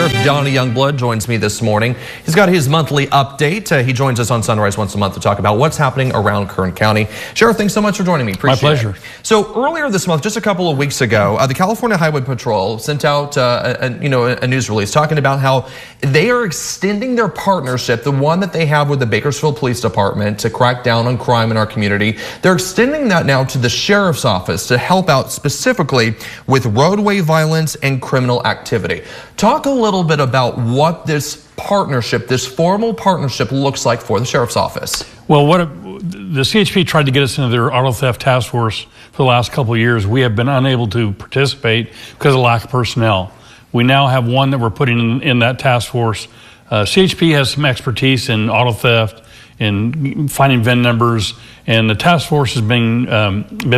Sheriff Donnie Youngblood joins me this morning. He's got his monthly update. He joins us on Sunrise once a month to talk about what's happening around Kern County. Sheriff, thanks so much for joining me. Appreciate My pleasure. it. So earlier this month, just a couple of weeks ago, the California Highway Patrol sent out a news release talking about how they are extending their partnership, the one that they have with the Bakersfield Police Department to crack down on crime in our community. They're extending that now to the Sheriff's Office to help out specifically with roadway violence and criminal activity. Talk a little bit about what this partnership, this formal partnership, looks like for the Sheriff's Office. Well, the CHP tried to get us into their auto theft task force for the last couple of years. We have been unable to participate because of lack of personnel. We now have one that we're putting in that task force. CHP has some expertise in auto theft, in finding VIN numbers, and the task force has been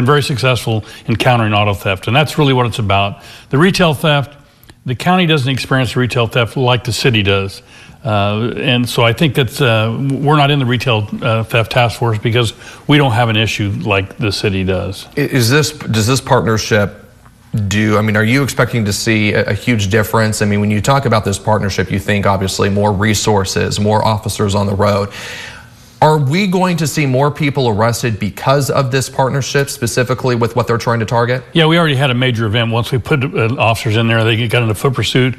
very successful in countering auto theft, and that's really what it's about. The retail theft, the county doesn't experience retail theft like the city does. And so I think that we're not in the retail theft task force because we don't have an issue like the city does. Does this partnership are you expecting to see a huge difference? I mean, when you talk about this partnership, you think obviously more resources, more officers on the road. Are we going to see more people arrested because of this partnership, specifically with what they're trying to target? Yeah, we already had a major event. Once we put officers in there, they got in a foot pursuit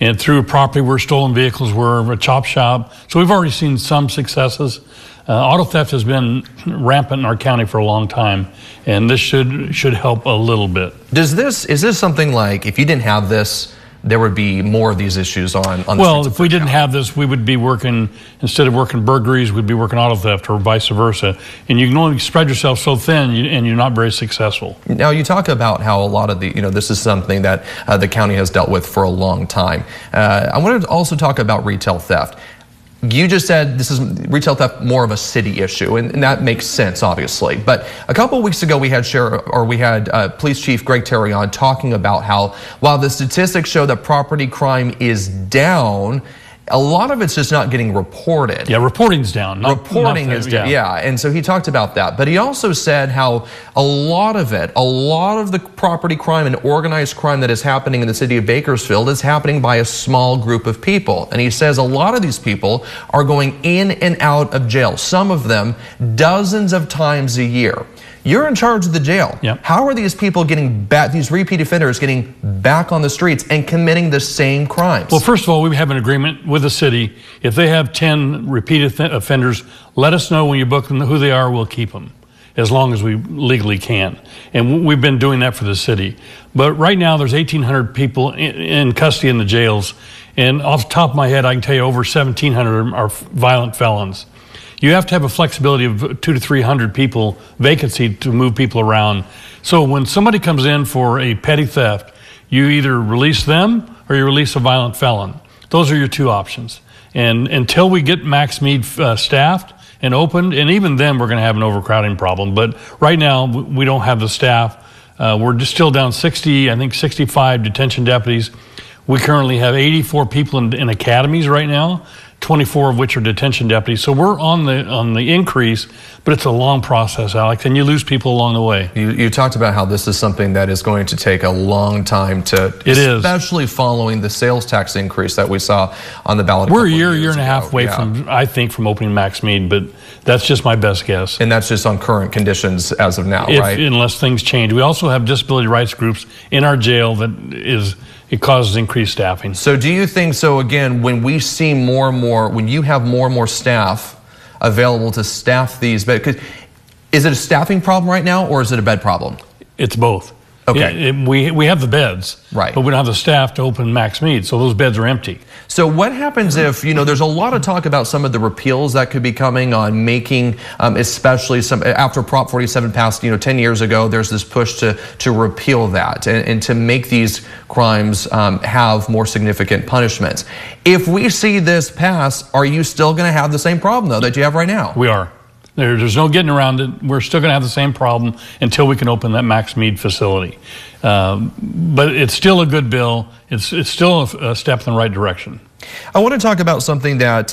and through a property where stolen vehicles were, a chop shop. So we've already seen some successes. Auto theft has been rampant in our county for a long time, and this should help a little bit. Is this something like, if you didn't have this, there would be more of these issues on the Well, if we didn't have this, we would be working, instead of working burglaries, we'd be working auto theft or vice versa. And you can only spread yourself so thin and you're not very successful. Now, you talk about how a lot of this is something that the county has dealt with for a long time. I wanted to also talk about retail theft. You just said this is retail theft more of a city issue, and that makes sense, obviously. But a couple of weeks ago, we had Police Chief Greg Terry on talking about how while the statistics show that property crime is down, a lot of it's just not getting reported. Yeah, reporting's down. Reporting is down. Yeah, and so he talked about that. But he also said how a lot of the property crime and organized crime that is happening in the city of Bakersfield is happening by a small group of people. And he says a lot of these people are going in and out of jail, some of them dozens of times a year. You're in charge of the jail. Yep. How are these people getting back, these repeat offenders getting back on the streets and committing the same crimes? Well, first of all, we have an agreement with the city. If they have 10 repeat offenders, let us know when you book them who they are, we'll keep them as long as we legally can. And we've been doing that for the city. But right now there's 1,800 people in custody in the jails. And off the top of my head, I can tell you over 1,700 are violent felons. You have to have a flexibility of 200 to 300 people vacancy to move people around. So when somebody comes in for a petty theft, you either release them or you release a violent felon. Those are your two options. And until we get Max Mead staffed and opened, and even then we're going to have an overcrowding problem. But right now we don't have the staff. We're just still down 65 detention deputies. We currently have 84 people in academies right now, 24 of which are detention deputies. So we're on the increase, but it's a long process, Alex, and you lose people along the way. You talked about how this is something that is going to take a long time especially following the sales tax increase that we saw on the ballot. We're a year and a half away from, I think, from opening Max Mead, but that's just my best guess. And that's just on current conditions as of now, right? Unless things change. We also have disability rights groups in our jail it causes increased staffing. So do you think, again, when we see when you have more and more staff available to staff these beds, is it a staffing problem right now or is it a bed problem? It's both. Okay. We have the beds, right, but we don't have the staff to open Max Mead, so those beds are empty. So what happens if, there's a lot of talk about some of the repeals that could be coming on making, especially after Prop 47 passed, 10 years ago, there's this push to repeal that and to make these crimes have more significant punishments. If we see this pass, are you still going to have the same problem, though, that you have right now? We are. There's no getting around it. We're still going to have the same problem until we can open that Max Mead facility. But it's still a good bill. It's still a step in the right direction. I want to talk about something that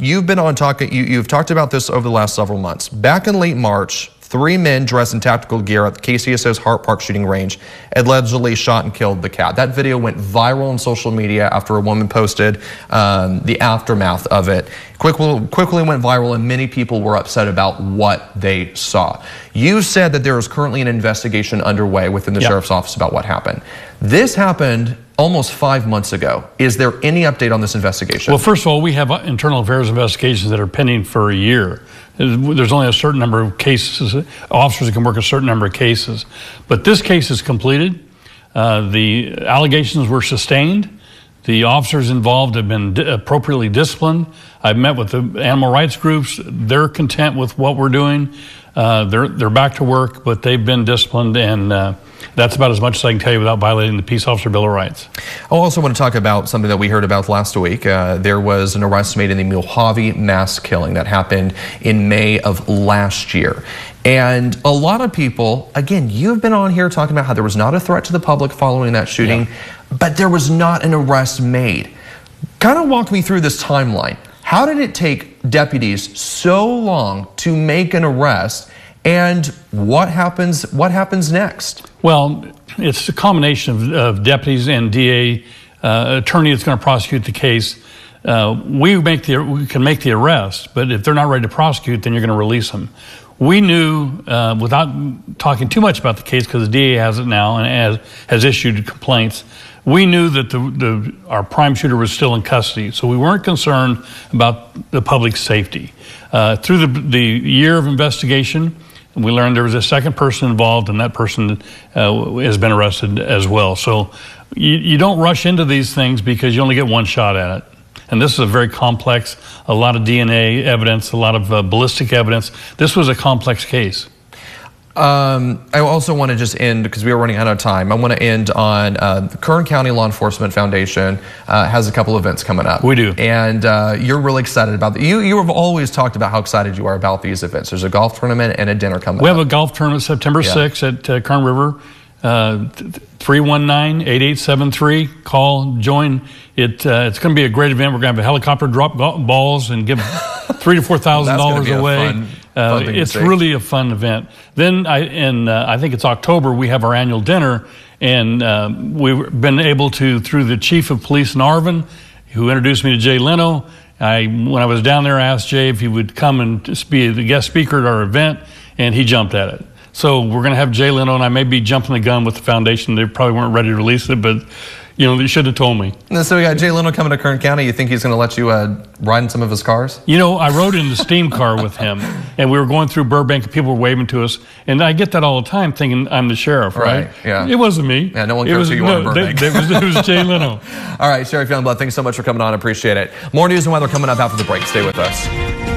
you've talked about this over the last several months. Back in late March, 3 men dressed in tactical gear at the KCSO's Hart Park shooting range allegedly shot and killed the cat. That video went viral on social media after a woman posted the aftermath of it. Quickly went viral, and many people were upset about what they saw. You said that there is currently an investigation underway within the sheriff's office about what happened. This happened almost 5 months ago. Is there any update on this investigation? Well, first of all, we have internal affairs investigations that are pending for a year. There's only a certain number of cases, officers that can work a certain number of cases. But this case is completed. The allegations were sustained. The officers involved have been appropriately disciplined. I've met with the animal rights groups. They're content with what we're doing. They're back to work, but they've been disciplined, and that's about as much as I can tell you without violating the Peace Officer Bill of Rights. I also want to talk about something that we heard about last week. There was an arrest made in the Mojave mass killing that happened in May of last year. And a lot of people, again, you've been on here talking about how there was not a threat to the public following that shooting, but there was not an arrest made. Kind of walk me through this timeline. How did it take deputies so long to make an arrest, and what happens next? Well, it's a combination of deputies and DA, attorney that's going to prosecute the case. We can make the arrest, but if they're not ready to prosecute, then you're going to release them. We knew, without talking too much about the case, because the DA has it now and has issued complaints, we knew that our prime shooter was still in custody, so we weren't concerned about the public's safety. Through the year of investigation, we learned there was a second person involved, and that person has been arrested as well. So you don't rush into these things because you only get one shot at it. And this is a very complex, a lot of DNA evidence, a lot of ballistic evidence. This was a complex case. I also want to just end, because we are running out of time, I want to end on the Kern County Law Enforcement Foundation has a couple events coming up. We do. And you're really excited about that. You have always talked about how excited you are about these events. There's a golf tournament and a dinner coming up. We have a golf tournament September 6th at Kern River. 319-8873. Call, join. It's going to be a great event. We're going to have a helicopter drop balls and give $3,000 to $4,000 away. It's really a fun event. Then I think it's October, we have our annual dinner, and we've been able to, through the chief of police in Arvin, who introduced me to Jay Leno. When I was down there, I asked Jay if he would come and just be the guest speaker at our event, and he jumped at it. So we're going to have Jay Leno, and I may be jumping the gun with the foundation. They probably weren't ready to release it, but they should have told me. So we got Jay Leno coming to Kern County. You think he's going to let you ride in some of his cars? I rode in the steam car with him, and we were going through Burbank, and people were waving to us. And I get that all the time, thinking I'm the sheriff, right? Yeah. It wasn't me. Yeah, no one cares who you are in Burbank. It was Jay Leno. All right, Sheriff Youngblood, thanks so much for coming on. I appreciate it. More news and weather coming up after the break. Stay with us.